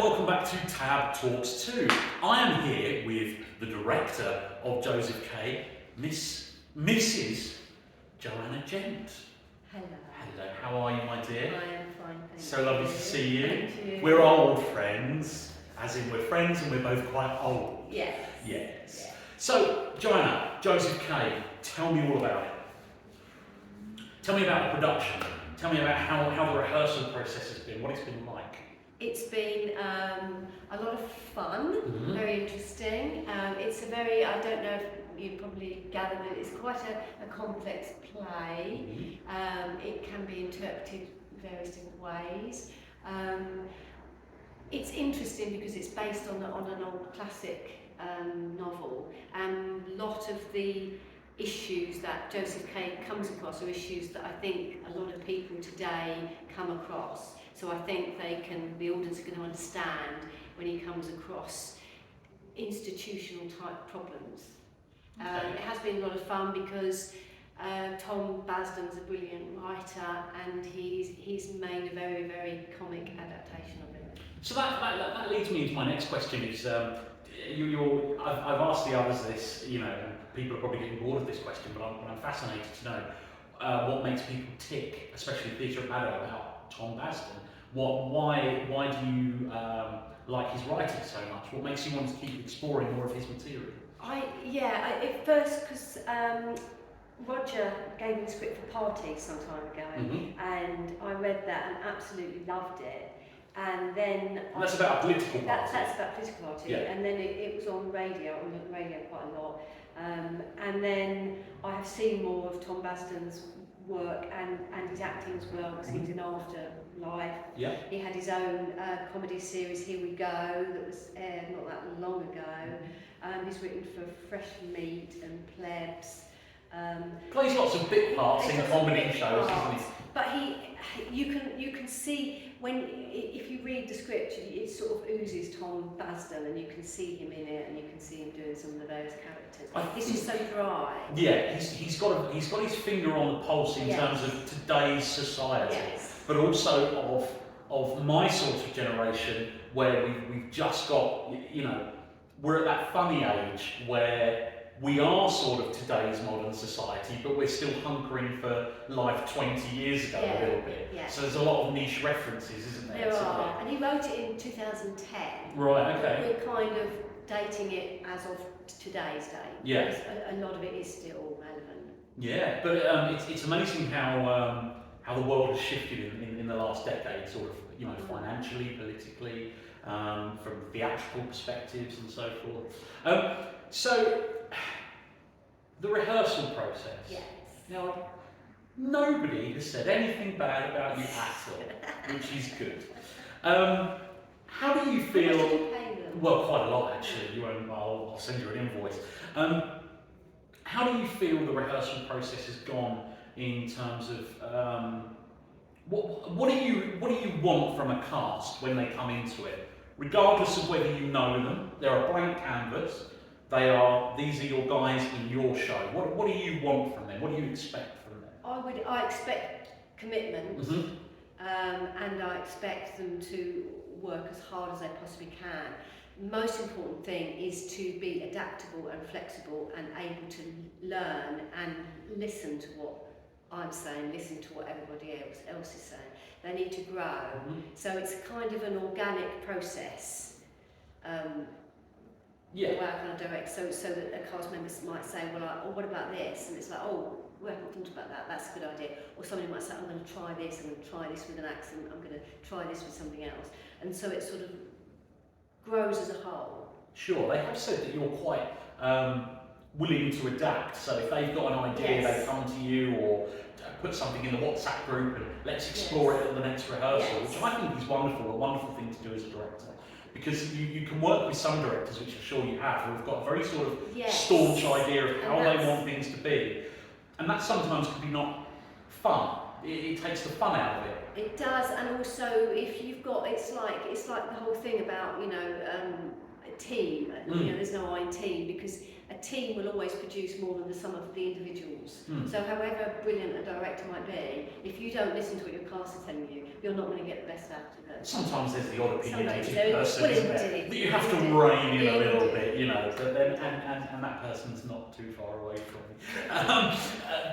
welcome back to Tab Talks 2. I am here with the director of Joesph K, Mrs. Jo Gent. Hello. Hello, how are you, my dear? I am fine, thank you. So lovely to see you. Thank you. We're old friends, as in we're friends and we're both quite old. Yes. Yes. So, Joanna, Joesph K, tell me all about it. Tell me about the production. Tell me about how the rehearsal process has been, what it's been like. It's been a lot of fun, very interesting. It's a very, I don't know if you probably gathered that it's quite a complex play. It can be interpreted various different ways. It's interesting because it's based on an old classic novel, and a lot of the issues that Joesph K comes across are issues that I think a lot of people today come across. So I think the audience are going to understand when he comes across institutional type problems. It has been a lot of fun because Tom Basden's a brilliant writer, and he's made a very, very comic adaptation of it. So that leads me into my next question. Is I've asked the others this, and people are probably getting bored of this question, but I'm fascinated to know what makes people tick, especially Peter and Maddo, about Tom Basden. Why do you like his writing so much? What makes you want to keep exploring more of his material? At first, because Roger gave me the script for Parties some time ago, and I read that and absolutely loved it. And then that's about a political party. That's about political party, and then it was on radio quite a lot. And then I have seen more of Tom Basden's work and his acting as well, because he was in Afterlife. Yeah. He had his own comedy series, Here We Go, that was aired not that long ago. He's written for Fresh Meat and Plebs. Plays lots of bit parts in comedy shows, doesn't he? But you can see if you read the script, it sort of oozes Tom Basden, and you can see him in it, and you can see him doing some of the various characters. It's just so dry. Yeah, he's got his finger on the pulse in terms of today's society, but also of my sort of generation, where we've just got, we're at that funny age where we are sort of today's modern society, but we're still hunkering for life 20 years ago a little bit. Yeah. So there's a lot of niche references, isn't there? There are, and he wrote it in 2010. Right, okay. We're kind of dating it as of today's date. Yeah. A lot of it is still relevant. Yeah, but it's amazing how the world has shifted in the last decade, sort of, financially, politically, from theatrical perspectives and so forth. So, the rehearsal process. Yes. Now, nobody has said anything bad about you at all, which is good. How do you feel? How much do you pay them? Well, quite a lot actually. I'll send you an invoice. How do you feel the rehearsal process has gone in terms of what do you want from a cast when they come into it, regardless of whether you know them? They're a blank canvas. These are your guys in your show. What do you want from them? What do you expect from them? I expect commitment, and I expect them to work as hard as they possibly can. The most important thing is to be adaptable and flexible and able to learn and listen to what I'm saying, listen to what everybody else is saying. They need to grow. So it's kind of an organic process. The way I kind of direct, so that a cast member might say, well, what about this? And it's like, we haven't thought about that, that's a good idea. Or somebody might say, I'm going to try this, I'm going to try this with an accent, I'm going to try this with something else. And so it sort of grows as a whole. Sure, they have said that you're quite willing to adapt. So if they've got an idea, they come to you, or put something in the WhatsApp group and let's explore it at the next rehearsal, which I think is wonderful, a wonderful thing to do as a director. Because you can work with some directors, which I'm sure you have, who have got a very sort of staunch idea of how they want things to be. And that sometimes can be not fun. It takes the fun out of it. It does, and also if you've got, it's like the whole thing about, a team, there's no I in team, because a team will always produce more than the sum of the individuals. Mm. So however brilliant a director might be, if you don't listen to what your class is telling you, you're not going to get the best out of it. Sometimes there's the odd opinionated Sometimes person, well, isn't there, indeed, that you have to indeed. rein in a little Indeed. bit, you know, but then, and that person's not too far away from me.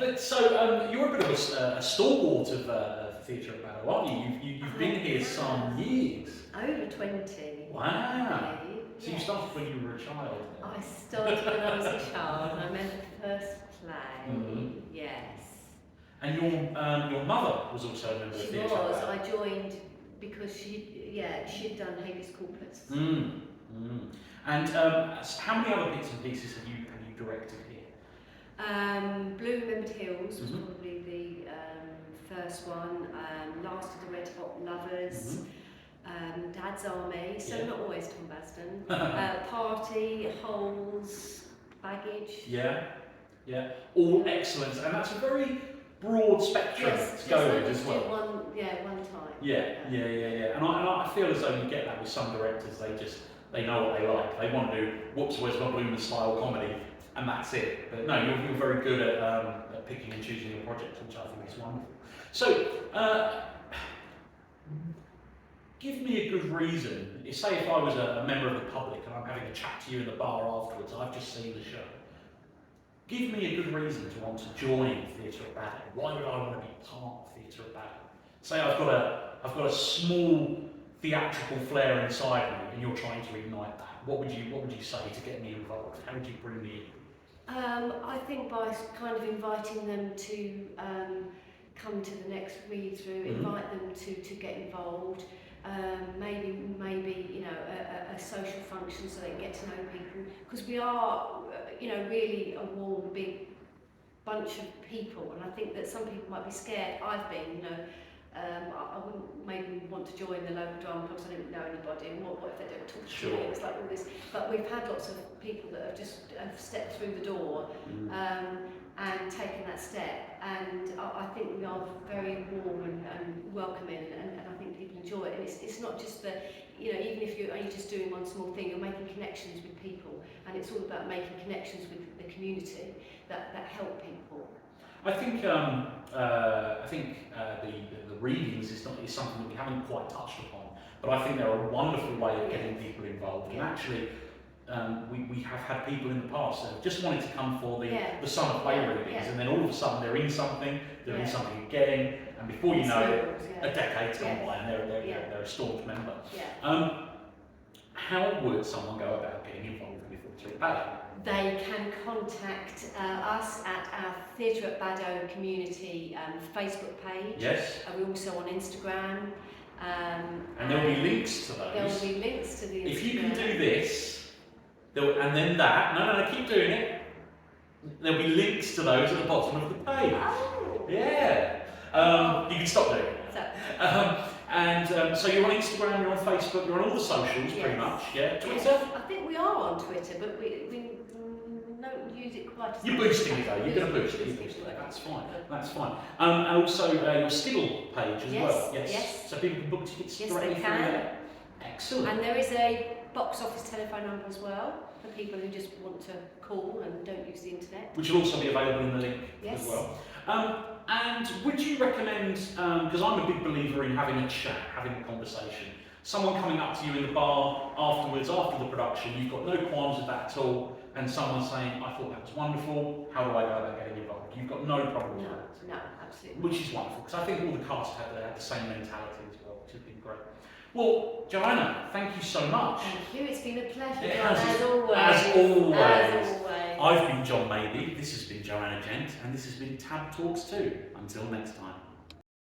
But so you're a bit of a stalwart of theatre at Barrow, aren't you? You've been here some years. Over 20. Wow. Okay, So you yes. started when you were a child. I started when I was a child, and I remember the first play. Mhm. Yes. And your mother was also a member of She theatre. was. at Barrow. I joined because she'd done habeas corpus. Mm. Mm. And how many other bits and pieces have you directed here? Blue Remembered Hills was Mhm. probably the first one. Last of the Red Hot Lovers. Dad's Army, so Yeah. not always Tom Basden. Party, Holes, Baggage. Yeah, yeah, all excellent, and that's a very broad spectrum Yes, to go just with only as do well. one time. Yeah. And I feel as though you get that with some directors. They know what they like. They want to do whoops, where's my Bloomer style comedy, and that's it. But no, you're very good at picking and choosing your projects, which I think is wonderful. So. Give me a good reason. Say if I was a member of the public and I'm having a chat to you in the bar afterwards, I've just seen the show. Give me a good reason to want to join Theatre at Barrow. Why would I want to be part of Theatre at Barrow? Say I've got a small theatrical flair inside me, and you're trying to ignite that. What would you say to get me involved? How would you bring me in? I think by kind of inviting them to come to the next read through, invite them to get involved. Maybe you know a social function so they can get to know people, because we are really a warm big bunch of people, and I think that some people might be scared. I've been, I wouldn't maybe want to join the local drama clubs. I didn't know anybody, and what if they don't talk to Sure. me? It's like all this, but we've had lots of people that have stepped through the door and taken that step, and I think we are very warm and welcoming, and I think people enjoy it. And it's not just the, even if you're just doing one small thing, you're making connections with people, and it's all about making connections with the community that help people. I think the readings is something that we haven't quite touched upon, but I think they're a wonderful way of getting people involved. And actually, we have had people in the past that have just wanted to come for the summer play readings, and then all of a sudden they're in something again, and before you know it, a decade's gone by, and they're a staunch member. How would someone go about getting involved with Theatre at Barrow? They can contact us at our Theatre at Barrow community Facebook page. Yes. We're also on Instagram. And there'll be links to those. There'll be links to the Instagram. If you can do this, and then that, no, keep doing it. There'll be links to those at the bottom of the page. Oh. Yeah. You can stop doing it. So you're on Instagram, you're on Facebook, you're on all the socials pretty much, yeah? Twitter? Yes. I think we are on Twitter, but we don't use it quite as much. You're boosting it though, you're going to boost it, that's fine. And also your Skiddle page as well, yes? So people can book tickets directly through there? Excellent. And there is a box office telephone number as well, for people who just want to call and don't use the internet. Which will also be available in the link as well. And would you recommend, because I'm a big believer in having a chat, having a conversation, someone coming up to you in the bar afterwards, after the production, you've got no qualms with that at all, and someone saying, I thought that was wonderful, how do I go about getting involved? You've got no problem with that. No, absolutely. Which is wonderful, because I think all the cast had the same mentality as well, which has been great. Well, Joanna, thank you so much. Thank you, it's been a pleasure, It John, has, as always. As always. As always. I've been John Maybe, this has been Joanna Gent, and this has been Tab Talks 2. Until next time.